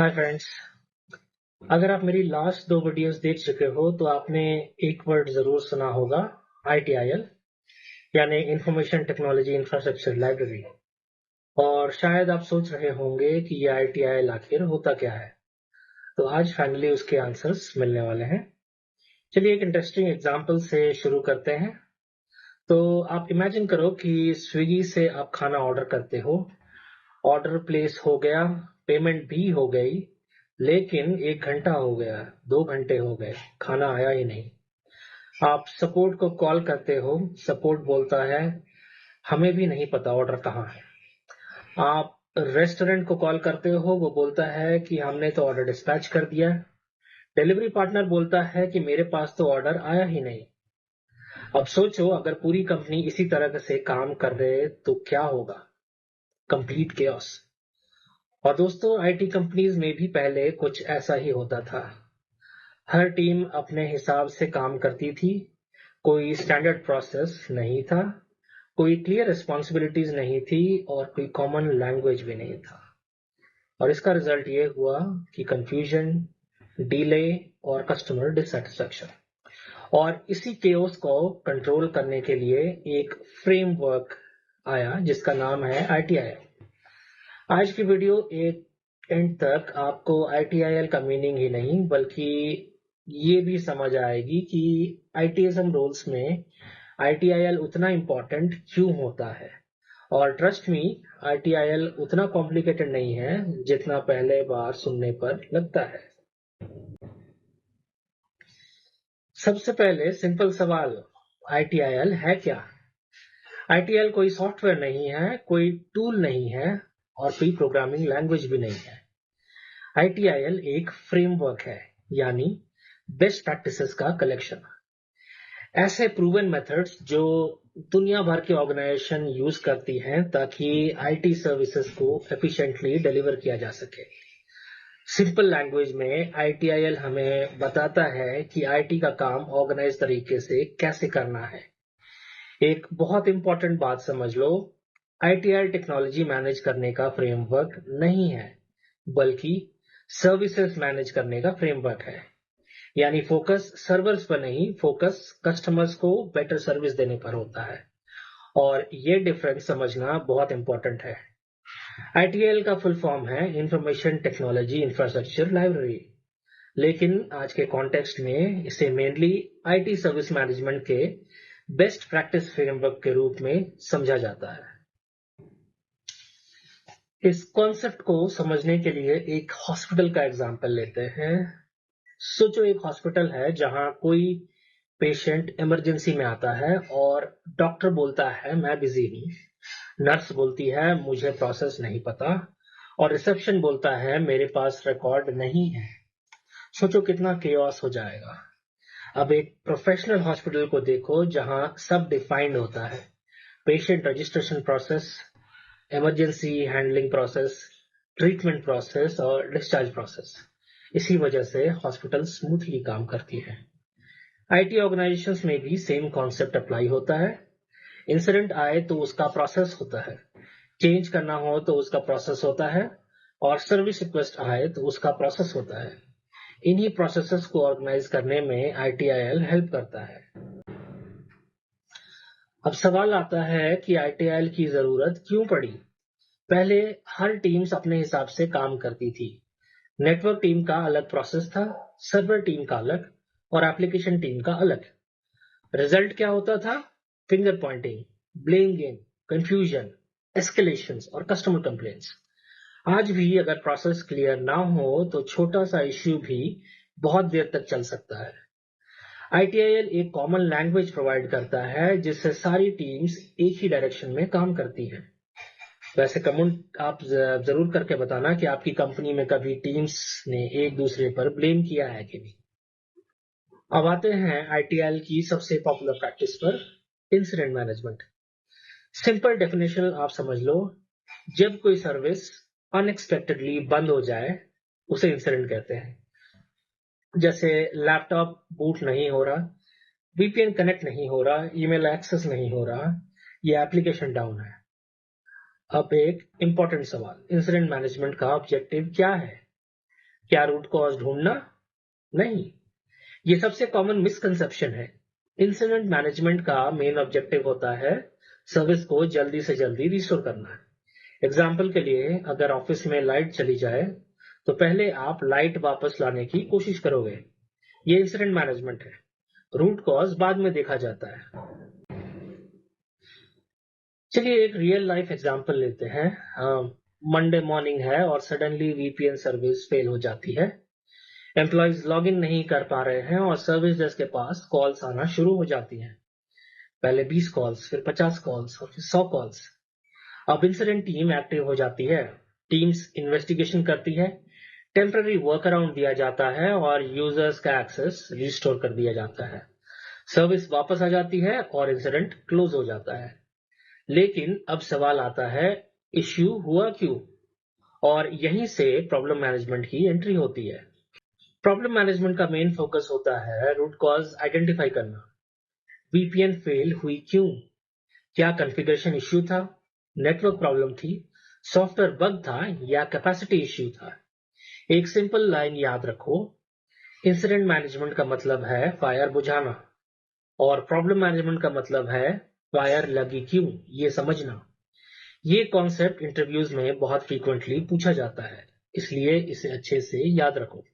Hi friends. अगर आप मेरी लास्ट दो वीडियोस देख चुके हो तो आपने एक वर्ड जरूर सुना होगा, ITIL, यानी इंफॉर्मेशन टेक्नोलॉजी इंफ्रास्ट्रक्चर लाइब्रेरी। और शायद आप सोच रहे होंगे कि ये ITIL आखिर होता क्या है। तो आज फाइनली उसके आंसर्स मिलने वाले हैं। चलिए एक इंटरेस्टिंग एग्जांपल से शुरू करते हैं। तो आप इमेजिन करो कि स्विगी से आप खाना ऑर्डर करते हो। ऑर्डर प्लेस हो गया, पेमेंट भी हो गई, लेकिन 1 घंटा हो गया, 2 घंटे हो गए, खाना आया ही नहीं। आप सपोर्ट को कॉल करते हो, सपोर्ट बोलता है हमें भी नहीं पता ऑर्डर कहाँ है। आप रेस्टोरेंट को कॉल करते हो, वो बोलता है कि हमने तो ऑर्डर डिस्पैच कर दिया। डिलीवरी पार्टनर बोलता है कि मेरे पास तो ऑर्डर आया ही नहीं। अब सोचो, अगर पूरी कंपनी इसी तरह से काम कर रहे तो क्या होगा? Complete chaos. और दोस्तों, आईटी कंपनीज में भी पहले कुछ ऐसा ही होता था। हर टीम अपने हिसाब से काम करती थी। कोई स्टैंडर्ड प्रोसेस नहीं था, कोई क्लियर रिस्पॉन्सिबिलिटीज नहीं थी, और कोई कॉमन लैंग्वेज भी नहीं था। और इसका रिजल्ट ये हुआ कि कंफ्यूजन, डिले और कस्टमर डिससेटिस्फैक्शन। और इसी केओस को कंट्रोल करने के लिए एक फ्रेमवर्क आया जिसका नाम है ITIL। आज की वीडियो एक एंड तक आपको ITIL का मीनिंग ही नहीं बल्कि ये भी समझ आएगी कि ITSM रोल्स में ITIL उतना इम्पोर्टेंट क्यों होता है। और ट्रस्ट मी, ITIL उतना कॉम्प्लिकेटेड नहीं है जितना पहले बार सुनने पर लगता है। सबसे पहले सिंपल सवाल, ITIL है क्या? ITIL कोई सॉफ्टवेयर नहीं है, कोई टूल नहीं है, और कोई प्रोग्रामिंग लैंग्वेज भी नहीं है। ITIL एक फ्रेमवर्क है, यानी बेस्ट प्रैक्टिसेस का कलेक्शन। ऐसे प्रूवन मेथड्स जो दुनिया भर की ऑर्गेनाइजेशन यूज करती हैं ताकि आईटी सर्विसेज को एफिशिएंटली डिलीवर किया जा सके। सिंपल लैंग्वेज में ITIL हमें बताता है कि आईटी का काम ऑर्गेनाइज तरीके से कैसे करना है। एक बहुत इंपॉर्टेंट बात समझ लो, ITIL टेक्नोलॉजी मैनेज करने का फ्रेमवर्क नहीं है, बल्कि सर्विसेज मैनेज करने का फ्रेमवर्क है। यानी फोकस सर्वर्स पर नहीं, फोकस कस्टमर्स को बेटर सर्विस देने पर होता है। और ये डिफरेंस समझना बहुत इंपॉर्टेंट है। ITIL का फुल फॉर्म है इंफॉर्मेशन टेक्नोलॉजी इंफ्रास्ट्रक्चर लाइब्रेरी, लेकिन आज के कॉन्टेक्स्ट में इसे मेनली आईटी सर्विस मैनेजमेंट के बेस्ट प्रैक्टिस फ्रेमवर्क के रूप में समझा जाता है। इस कॉन्सेप्ट को समझने के लिए एक हॉस्पिटल का एग्जांपल लेते हैं। सोचो, एक हॉस्पिटल है जहां कोई पेशेंट इमरजेंसी में आता है और डॉक्टर बोलता है मैं बिजी हूँ, नर्स बोलती है मुझे प्रोसेस नहीं पता, और रिसेप्शन बोलता है मेरे पास रिकॉर्ड नहीं है। सोचो कितना केओस हो जाएगा। अब एक प्रोफेशनल हॉस्पिटल को देखो जहां सब डिफाइंड होता है, patient registration process, emergency handling process, treatment process और डिस्चार्ज प्रोसेस। इसी वजह से हॉस्पिटल स्मूथली काम करती है। आईटी ऑर्गेनाइजेशंस में भी सेम कॉन्सेप्ट अप्लाई होता है। इंसिडेंट आए तो उसका प्रोसेस होता है, चेंज करना हो तो उसका प्रोसेस होता है, और सर्विस रिक्वेस्ट आए तो उसका प्रोसेस होता है। इन्हीं प्रोसेसेस को ऑर्गेनाइज करने में ITIL हेल्प करता है। अब सवाल आता है कि ITIL की जरूरत क्यों पड़ी? पहले हर टीम्स अपने हिसाब से काम करती थी। नेटवर्क टीम का अलग प्रोसेस था, सर्वर टीम का अलग, और एप्लीकेशन टीम का अलग। रिजल्ट क्या होता था? Finger pointing, blame game, confusion, escalations और कस्टमर कंप्लेंट्स। आज भी अगर प्रोसेस क्लियर ना हो तो छोटा सा इश्यू भी बहुत देर तक चल सकता है। ITIL एक कॉमन लैंग्वेज प्रोवाइड करता है जिससे सारी टीम्स एक ही डायरेक्शन में काम करती हैं। वैसे कमेंट आप जरूर करके बताना कि आपकी कंपनी में कभी टीम्स ने एक दूसरे पर ब्लेम किया है कि नहीं। अब आते हैं ITIL की सबसे पॉपुलर प्रैक्टिस पर, इंसिडेंट मैनेजमेंट। सिंपल डेफिनेशन आप समझ लो, जब कोई सर्विस अनएक्सपेक्टेडली बंद हो जाए उसे इंसिडेंट कहते हैं। जैसे लैपटॉप बूट नहीं हो रहा, VPN कनेक्ट नहीं हो रहा, ईमेल एक्सेस नहीं हो रहा, ये एप्लीकेशन डाउन है। अब एक इंपॉर्टेंट सवाल, इंसिडेंट मैनेजमेंट का ऑब्जेक्टिव क्या है? क्या रूट कॉज ढूंढना? नहीं, ये सबसे कॉमन मिसकंसेप्शन है। इंसिडेंट मैनेजमेंट का मेन ऑब्जेक्टिव होता है सर्विस को जल्दी से जल्दी रिस्टोर करना। एग्जाम्पल के लिए, अगर ऑफिस में लाइट चली जाए तो पहले आप लाइट वापस लाने की कोशिश करोगे। ये इंसिडेंट मैनेजमेंट है। रूट कॉज बाद में देखा जाता है। चलिए एक रियल लाइफ एग्जांपल लेते हैं। मंडे मॉर्निंग है और सडनली वीपीएन सर्विस फेल हो जाती है। एम्प्लॉयज लॉग इन नहीं कर पा रहे हैं और सर्विस डेस्क के पास कॉल्स आना शुरू हो जाती हैं। पहले 20 कॉल्स, फिर 50 कॉल्स और फिर 100 कॉल्स। अब इंसिडेंट टीम एक्टिव हो जाती है। टीम्स इन्वेस्टिगेशन करती है, टेम्पररी वर्क अराउंड दिया जाता है और यूजर्स का एक्सेस रिस्टोर कर दिया जाता है। सर्विस वापस आ जाती है और इंसिडेंट क्लोज हो जाता है। लेकिन अब सवाल आता है, इश्यू हुआ क्यों? और यहीं से प्रॉब्लम मैनेजमेंट की एंट्री होती है। प्रॉब्लम मैनेजमेंट का मेन फोकस होता है रूट कॉज आइडेंटिफाई करना। वीपीएन फेल हुई क्यों? क्या कॉन्फ़िगरेशन इश्यू था, नेटवर्क प्रॉब्लम थी, सॉफ्टवेयर बग था या कैपेसिटी इश्यू था? एक सिंपल लाइन याद रखो, इंसिडेंट मैनेजमेंट का मतलब है फायर बुझाना और प्रॉब्लम मैनेजमेंट का मतलब है फायर लगी क्यों, ये समझना। ये कॉन्सेप्ट इंटरव्यूज में बहुत फ्रीक्वेंटली पूछा जाता है, इसलिए इसे अच्छे से याद रखो।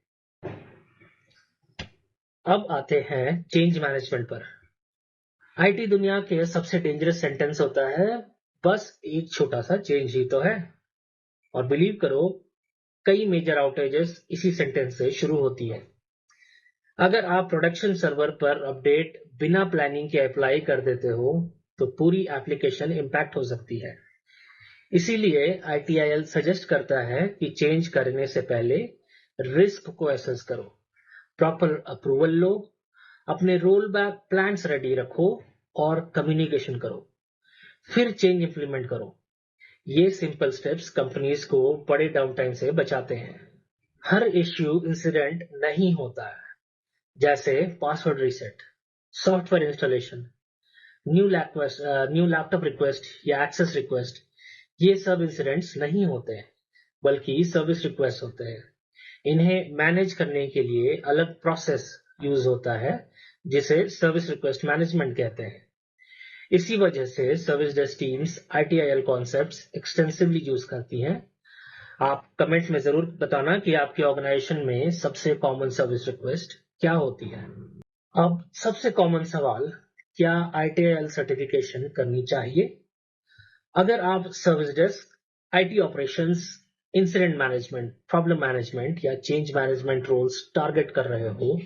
अब आते हैं चेंज मैनेजमेंट पर। आईटी दुनिया के सबसे डेंजरस सेंटेंस होता है, बस एक छोटा सा चेंज ही तो है। और बिलीव करो, कई मेजर आउटेजेस इसी सेंटेंस से शुरू होती है। अगर आप प्रोडक्शन सर्वर पर अपडेट बिना प्लानिंग के अप्लाई कर देते हो तो पूरी एप्लीकेशन इंपैक्ट हो सकती है। इसीलिए आईटीआईएल सजेस्ट करता है कि चेंज करने से पहले रिस्क को एसेस करो, प्रॉपर अप्रूवल लो, अपने रोल बैक प्लान्स रेडी रखो और कम्युनिकेशन करो, फिर चेंज इंप्लीमेंट करो। ये सिंपल स्टेप्स कंपनीज को बड़े डाउन टाइम से बचाते हैं। हर इश्यू इंसिडेंट नहीं होता है, जैसे password reset, software installation, new laptop request या एक्सेस रिक्वेस्ट। ये सब इंसिडेंट्स नहीं होते हैं, बल्कि सर्विस रिक्वेस्ट होते हैं। इन्हें मैनेज करने के लिए अलग प्रोसेस यूज होता है, जिसे सर्विस रिक्वेस्ट मैनेजमेंट कहते हैं। इसी वजह से service desk teams ITIL concepts extensively use करती हैं। आप कमेंट में जरूर बताना कि आपकी ऑर्गेनाइजेशन में सबसे कॉमन सर्विस रिक्वेस्ट क्या होती है। अब सबसे कॉमन सवाल, क्या आईटीआईएल सर्टिफिकेशन करनी चाहिए? अगर आप service desk, IT operations, incident management, problem management या चेंज मैनेजमेंट रोल्स टारगेट कर रहे हो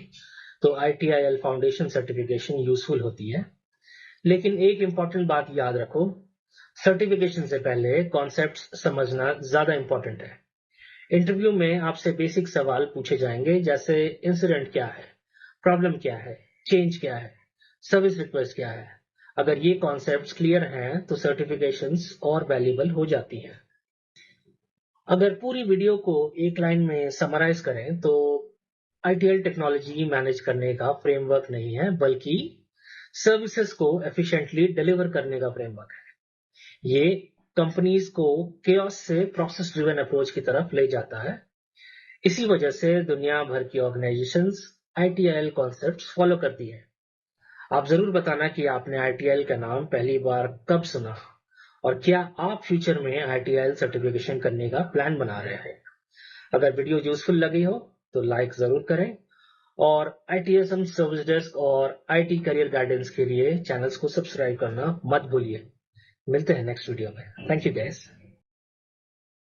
तो आईटीआईएल फाउंडेशन सर्टिफिकेशन यूजफुल होती है। लेकिन एक इंपॉर्टेंट बात याद रखो, सर्टिफिकेशन से पहले कॉन्सेप्ट्स समझना ज्यादा इंपॉर्टेंट है। इंटरव्यू में आपसे बेसिक सवाल पूछे जाएंगे, जैसे इंसिडेंट क्या है, प्रॉब्लम क्या है, चेंज क्या है, सर्विस रिक्वेस्ट क्या है। अगर ये कॉन्सेप्ट्स क्लियर हैं तो सर्टिफिकेशंस और वैल्यूएबल हो जाती हैं। अगर पूरी वीडियो को एक लाइन में समराइज करें तो आईटीएल टेक्नोलॉजी मैनेज करने का फ्रेमवर्क नहीं है, बल्कि सर्विसेज को एफिशिएंटली डिलीवर करने का फ्रेमवर्क है। ये कंपनीज को केओस से प्रोसेस ड्रिवन अप्रोच की तरफ ले जाता है। इसी वजह से दुनिया भर की ऑर्गेनाइजेशंस आईटीएल कॉन्सेप्ट्स फॉलो करती है। आप जरूर बताना कि आपने आईटीएल का नाम पहली बार कब सुना और क्या आप फ्यूचर में आईटीएल सर्टिफिकेशन करने का प्लान बना रहे हैं। अगर वीडियो यूजफुल लगी हो तो लाइक जरूर करें और आईटीएसएम सर्विस डेस्क और आईटी करियर गाइडेंस के लिए चैनल्स को सब्सक्राइब करना मत भूलिए। मिलते हैं नेक्स्ट वीडियो में। Thank you guys.